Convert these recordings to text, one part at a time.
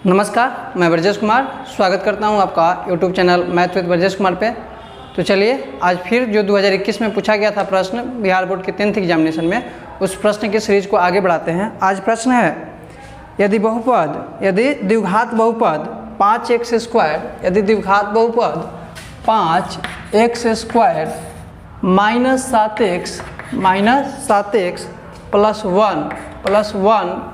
नमस्कार, मैं ब्रजेश कुमार स्वागत करता हूं आपका YouTube channel math with Brajesh Kumar पे। तो चलिए आज फिर जो 2021 में पूछा गया था प्रश्न बिहार बोर्ड के 10th एग्जामिनेशन में, उस प्रश्न की सीरीज को आगे बढ़ाते हैं। आज प्रश्न है, यदि द्विघात बहुपद 5x² माइनस 7x प्लस 1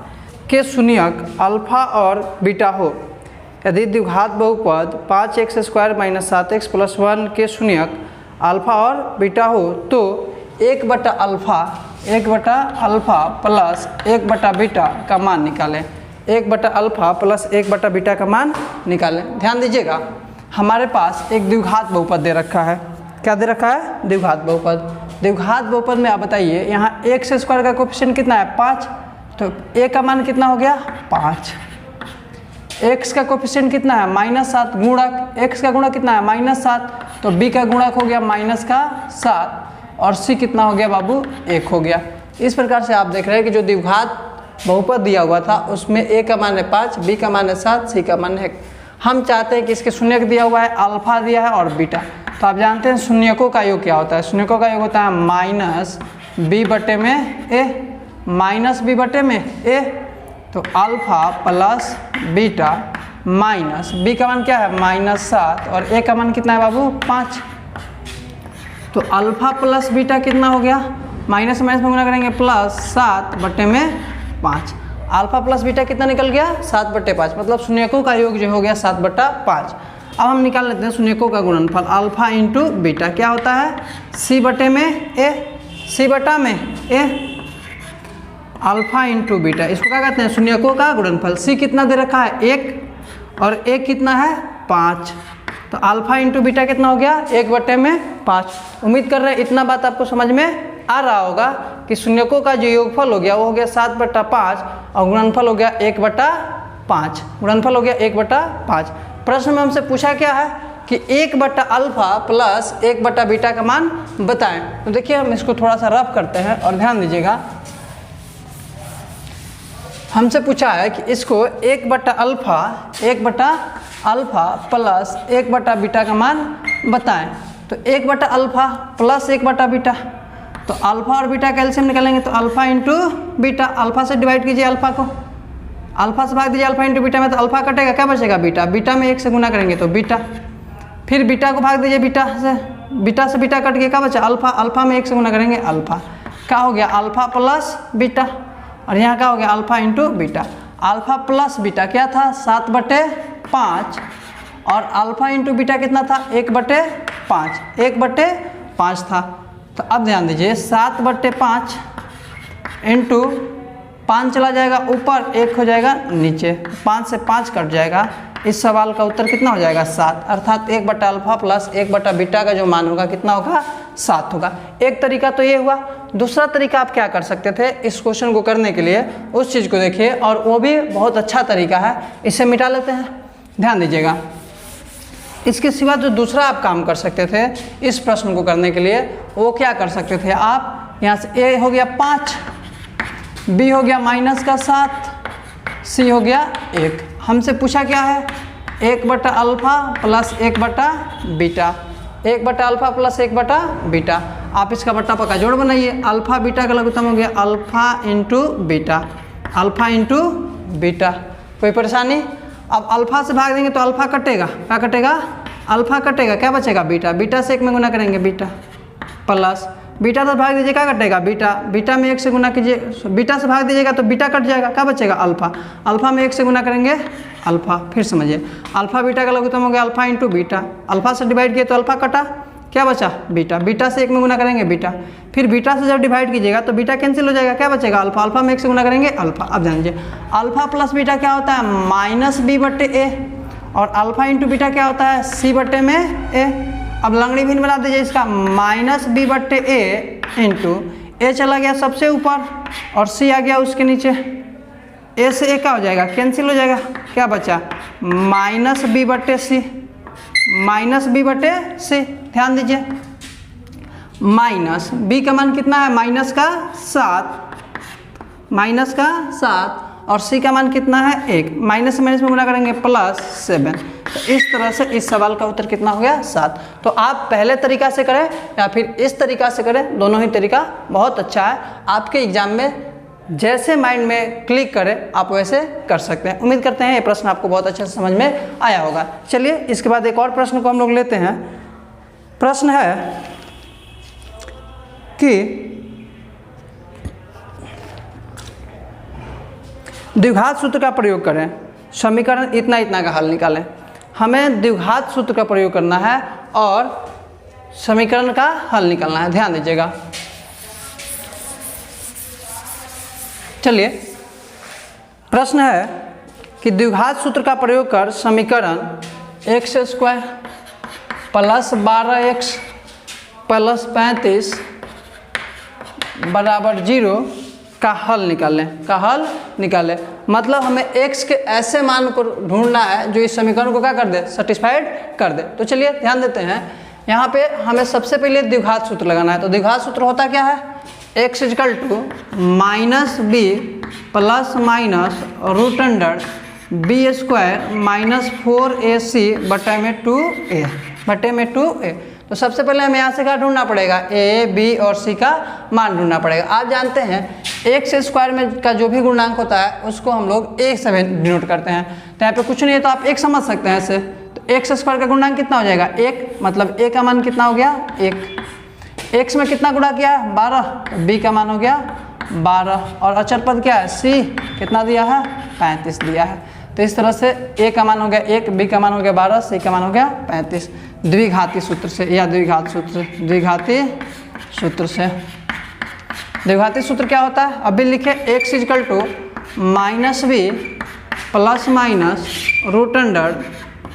के शून्यक अल्फा और बीटा हो। यदि द्विघात बहुपद 5x² माइनस 7x प्लस 1 के शून्यक अल्फा और बीटा हो तो 1/अल्फा प्लस 1/बीटा का मान निकालें। 1/अल्फा प्लस 1/बीटा का मान निकालें। ध्यान दीजिएगा, हमारे पास एक द्विघात बहुपद दे रखा है। क्या दे रखा है? द्विघात बहुपद। द्विघात बहुपद में आप बताइए, यहाँ x² का कोएफिशिएंट कितना है? 5। तो a का मान कितना हो गया? 5। x का कोएफिशिएंट कितना है? -7 गुणक x का गुणक कितना है? -7। तो b का गुणक हो गया -7 और c कितना हो गया बाबू? 1 हो गया। इस प्रकार से आप देख रहे हैं कि जो द्विघात बहुपद दिया हुआ था उसमें a का मान है 5, b का मान है 7, c का मान है 1। हम चाहते हैं कि इसके शून्यक दिया हुआ है, अल्फा दिया है और बीटा। तो आप जानते हैं शून्यकों का योग क्या होता है? शून्यकों का योग होता है -b/a। तो alpha plus beta minus b का मान क्या है? -7 और a का मान कितना है बाबू? 5। तो अल्फा प्लस बीटा कितना हो गया? माइनस माइनस में गुना करेंगे प्लस 7/5। अल्फा प्लस बीटा कितना निकल गया? 7/5। मतलब शून्यकों का योग जो हो गया 7/5। अब हम निकाल लेते हैं शून्यकों का गुणनफल। अल्फा इंटू बीटा क्या होता है? c/a। अल्फा इंटू बीटा, इसको क्या कहते हैं? शून्यकों का गुणनफल। c कितना दे रखा है? 1 और a कितना है? 5। तो अल्फा इंटू बीटा कितना हो गया? 1/5। उम्मीद कर रहे हैं इतना बात आपको समझ में आ रहा होगा कि शून्यकों का जो योगफल हो गया वो हो गया 7/5 और गुणनफल हो गया 1/5। गुणनफल हो गया 1/5। प्रश्न में हमसे पूछा क्या है कि 1/अल्फा प्लस 1/बीटा का मान बताएं। तो देखिए हम इसको थोड़ा सा रफ करते हैं और ध्यान दीजिएगा। हमसे पूछा है कि इसको 1/अल्फा प्लस 1/बीटा का मान बताएं। तो 1/अल्फा प्लस 1/बीटा, तो अल्फा और बीटा कैल्शियम निकालेंगे। तो अल्फा इंटू बीटा, अल्फा से डिवाइड कीजिए अल्फा को, अल्फा से भाग दीजिए अल्फा इंटू बीटा में, तो अल्फा कटेगा, क्या बचेगा? बीटा। बीटा में 1 से गुना करेंगे तो बीटा। फिर बीटा को भाग दीजिए बीटा से बीटा कट गया, क्या बचा? अल्फा। अल्फा में 1 से गुना करेंगे अल्फा। क्या हो गया? Alpha plus beta. और यहाँ क्या हो गया? Alpha into beta. Alpha plus beta क्या था? 7/5 और अल्फा इंटू बीटा कितना था? 1/5 था। तो अब ध्यान दीजिए, 7/5 इंटू 5 चला जाएगा ऊपर, 1 हो जाएगा नीचे, 5 से 5 कट जाएगा। इस सवाल का उत्तर कितना हो जाएगा? 7। अर्थात 1/अल्फा प्लस 1/बीटा का जो मान होगा कितना होगा? 7 होगा। एक तरीका तो ये हुआ। दूसरा तरीका आप क्या कर सकते थे इस क्वेश्चन को करने के लिए? उस चीज़ को देखिए, और वो भी बहुत अच्छा तरीका है। इसे मिटा लेते हैं। ध्यान दीजिएगा, इसके सिवा जो दूसरा आप काम कर सकते थे इस प्रश्न को करने के लिए, वो क्या कर सकते थे आप? यहाँ से a हो गया 5, b हो गया -7, c हो गया 1। हमसे पूछा क्या है? 1/अल्फा प्लस 1/बीटा। 1/अल्फा प्लस 1/बीटा। आप इसका बट्टा पक्का जोड़ बनाइए। अल्फा बीटा का लघुत्तम हो गया alpha into beta. Alpha into beta. कोई परेशानी? अब अल्फा से भाग देंगे तो अल्फा कटेगा, क्या कटेगा? अल्फा कटेगा, क्या बचेगा? बीटा। बीटा से 1 में गुना करेंगे बीटा, प्लस बीटा से भाग दीजिए, क्या कटेगा? बीटा। बीटा में 1 से गुना कीजिए, बीटा से भाग दीजिएगा तो बीटा कट जाएगा, क्या बचेगा? अल्फा। अल्फा में 1 से गुना करेंगे अल्फा। फिर समझिए, अल्फा बीटा का लघुत्तम हो गया अल्फा इंटू बीटा। अल्फा से डिवाइड किए तो अल्फा कटा, क्या बचा? बीटा। बीटा से 1 में गुना करेंगे बीटा। फिर बीटा से जब डिवाइड कीजिएगा तो बीटा कैंसिल हो जाएगा, क्या बचेगा? अल्फा। अल्फा में 1 से गुना करेंगे अल्फा। अब ध्यान दीजिए, अल्फा प्लस बीटा क्या होता है? -b/a और अल्फा इंटू बीटा क्या होता है? c/a। अब लंगड़ी भिन्न बना दीजिए इसका, -b/a इंटू a चला गया सबसे ऊपर और c आ गया उसके नीचे। a से a क्या हो जाएगा? कैंसिल हो जाएगा, क्या बचा? -b/c। ध्यान दीजिए, b का मान कितना है? -7 और सी का मान कितना है 1, माइनस से माइनस में गुणा करेंगे +7। तो इस तरह से इस सवाल का उत्तर कितना हो गया 7। तो आप पहले तरीका से करें या फिर इस तरीका से करें, दोनों ही तरीका बहुत अच्छा है। आपके एग्जाम में जैसे माइंड में क्लिक करें आप वैसे कर सकते हैं। उम्मीद करते हैं ये प्रश्न आपको बहुत अच्छे से समझ में आया होगा। चलिए इसके बाद एक और प्रश्न को हम लोग लेते हैं। प्रश्न है कि द्विघात सूत्र का प्रयोग करें, समीकरण इतना इतना का हल निकालें। हमें द्विघात सूत्र का प्रयोग करना है और समीकरण का हल निकालना है, ध्यान दीजिएगा। चलिए प्रश्न है कि द्विघात सूत्र का प्रयोग कर समीकरण x² + 12x + 35 = 0 का हल निकालें। मतलब हमें x के ऐसे मान को ढूंढना है जो इस समीकरण को क्या कर दे, सेटिस्फाइड कर दे। तो चलिए ध्यान देते हैं, यहाँ पे हमें सबसे पहले द्विघात सूत्र लगाना है। तो द्विघात सूत्र होता क्या है, x = -b ± (√b² - 4ac/2a) बटे में 2a। तो सबसे पहले हमें यहाँ से क्या ढूंढना पड़ेगा, a, b और c का मान ढूंढना पड़ेगा। आप जानते हैं x² में का जो भी गुणांक होता है उसको हम लोग 1 से डिनोट करते हैं। तो यहाँ पे कुछ नहीं है तो आप 1 समझ सकते हैं ऐसे। तो x² का गुणांक कितना हो जाएगा 1, मतलब a का मान कितना हो गया 1। x में कितना गुणा किया है 12, b का मान हो गया 12 और अचर पद क्या है c कितना दिया है 35 दिया है। तो इस तरह से a का मान हो गया 1, b का मान हो गया 12, c का मान हो गया 35 द्विघाती सूत्र से या द्विघाती सूत्र क्या होता है, अभी लिखे x = -b ±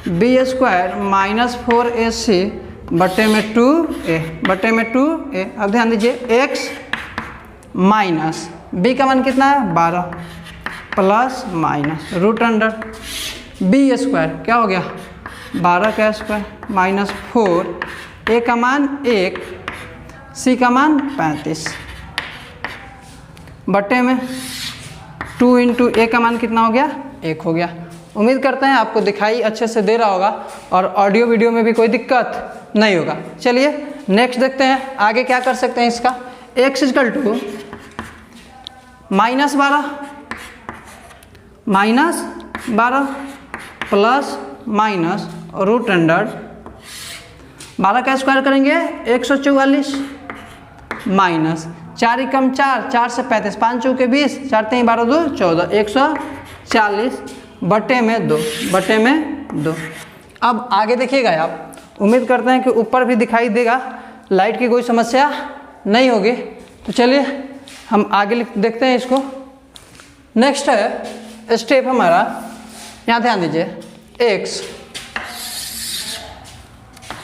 (√b² - 4ac/2a) अब ध्यान दीजिए x माइनस b का मान कितना है 12 प्लस माइनस (√b² क्या हो गया 12 का स्क्वायर माइनस 4 a का मान 1 c का मान 35 बटे में 2 × a का मान कितना हो गया 1 हो गया। उम्मीद करते हैं आपको दिखाई अच्छे से दे रहा होगा और ऑडियो वीडियो में भी कोई दिक्कत नहीं होगा। चलिए नेक्स्ट देखते हैं आगे क्या कर सकते हैं इसका। x = -12 प्लस माइनस (√12 का स्क्वायर करेंगे 144 माइनस 4 × 4 4 से 35 5 चौके 20 4 3 12 2 14 140 बटे में 2। अब आगे देखिएगा आप, उम्मीद करते हैं कि ऊपर भी दिखाई देगा, लाइट की कोई समस्या नहीं होगी। तो चलिए हम आगे देखते हैं इसको। नेक्स्ट है स्टेप हमारा, यहाँ ध्यान दीजिए x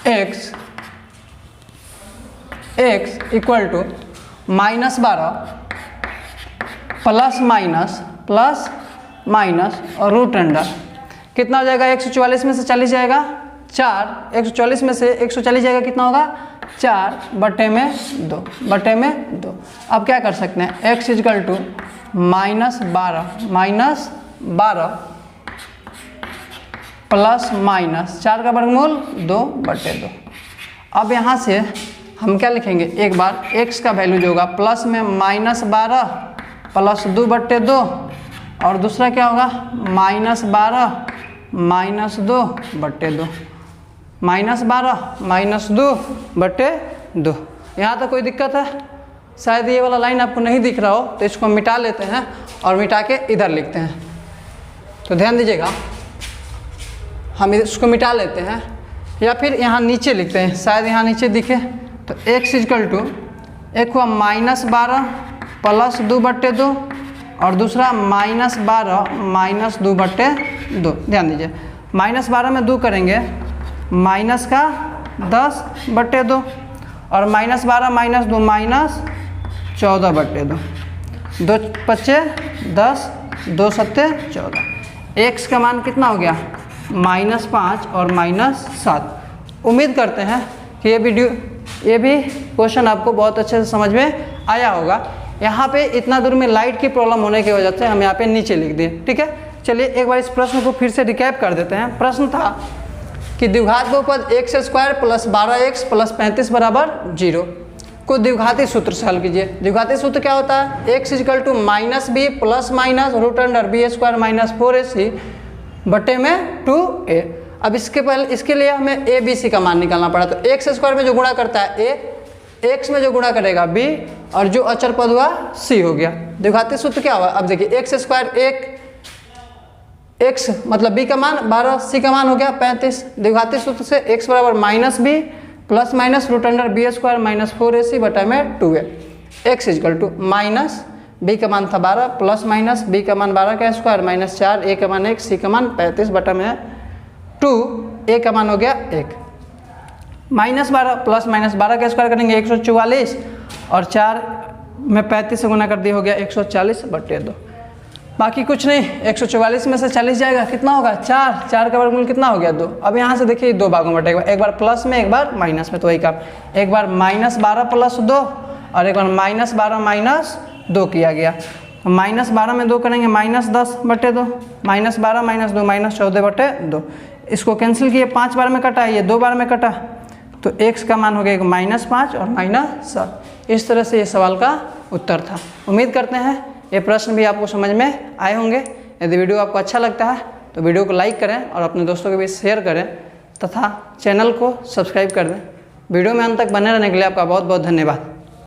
= -12 प्लस माइनस और (√12) कितना हो जाएगा 144 में से 40 जाएगा 4, 144 में से 140 जाएगा कितना होगा 4 बटे में 2। अब क्या कर सकते हैं x = -12 प्लस माइनस 4 का वर्गमूल 2/2। अब यहाँ से हम क्या लिखेंगे, एक बार x का वैल्यू जो होगा प्लस में -12 प्लस 2/2 और दूसरा क्या होगा -12 - 2/2 -12 - 2/2। यहाँ तो कोई दिक्कत है, शायद ये वाला लाइन आपको नहीं दिख रहा हो तो इसको मिटा लेते हैं और मिटा के इधर लिखते हैं। तो ध्यान दीजिएगा, हम इसको मिटा लेते हैं या फिर यहाँ नीचे लिखते हैं, शायद यहाँ नीचे दिखे। तो x = एक हुआ -12 प्लस 2/2 और दूसरा -12 - 2/2। ध्यान दीजिए -12 में 2 करेंगे माइनस का 10/2 और -12 - 2 -14/2। 2 × 10 2 × 7 14। x का मान कितना हो गया -5 और -7। उम्मीद करते हैं कि ये भी क्वेश्चन आपको बहुत अच्छे से समझ में आया होगा। यहाँ पे इतना दूर में लाइट की प्रॉब्लम होने की वजह से हम यहाँ पे नीचे लिख दिए। ठीक है, चलिए एक बार इस प्रश्न को फिर से रिकैप कर देते हैं। प्रश्न था कि द्विघात बहुपद x square plus 12x plus 35 बराबर 0 को द्विघाती सूत्र से हल कीजिए। द्विघाती सूत्र क्या होता है? x equal to minus b plus minus root under b square minus 4ac बटे में 2a। अब इसके लिए हमें a b c का मान निकालना पड़ा। तो x स्क्वायर में जो गुणा करता है a, x में जो गुणा करेगा b, और जो अचर पद हुआ c हो गया। द्विघाती सूत्र क्या हुआ? अब देखिए x स्क्वायर 1, x मतलब b का मान 12, c का मान हो गया 35। द्विघाती सूत्र से x बराबर minus b plus minus root under b square minus 4ac बटा में 2a। x equal to minus b का मान था 12 प्लस माइनस b का मान 12 का स्क्वायर माइनस 4, a का मान 1, c का मान 35 बटा में 2, a का मान हो गया 1। माइनस 12 प्लस माइनस 12 का स्क्वायर करेंगे 144, और 4 में 35 से गुना कर दिया हो गया 140 बटे 2। बाकी कुछ नहीं, 144 में से 40 जाएगा, कितना होगा 4, 4 का वर्गमूल कितना हो गया 2। अब यहाँ से देखिए 2 भागों में बटेगा, एक बार प्लस में एक बार माइनस में, तो वही काम, एक बार माइनस 12 प्लस 2 और एक बार माइनस 12 माइनस 2 किया गया। माइनस 12 में 2 करेंगे माइनस 10 बटे 2, माइनस 12 माइनस 2 माइनस 14 बटे 2। इसको कैंसिल किए, 5 बार में कटा, ये 2 बार में कटा, तो x का मान हो गया माइनस 5 और माइनस 7। इस तरह से ये सवाल का उत्तर था। उम्मीद करते हैं ये प्रश्न भी आपको समझ में आए होंगे। यदि वीडियो आपको अच्छा लगता है तो वीडियो को लाइक करें और अपने दोस्तों के बीच शेयर करें तथा चैनल को सब्सक्राइब कर दें। वीडियो में अंत तक बने रहने के लिए आपका बहुत बहुत धन्यवाद।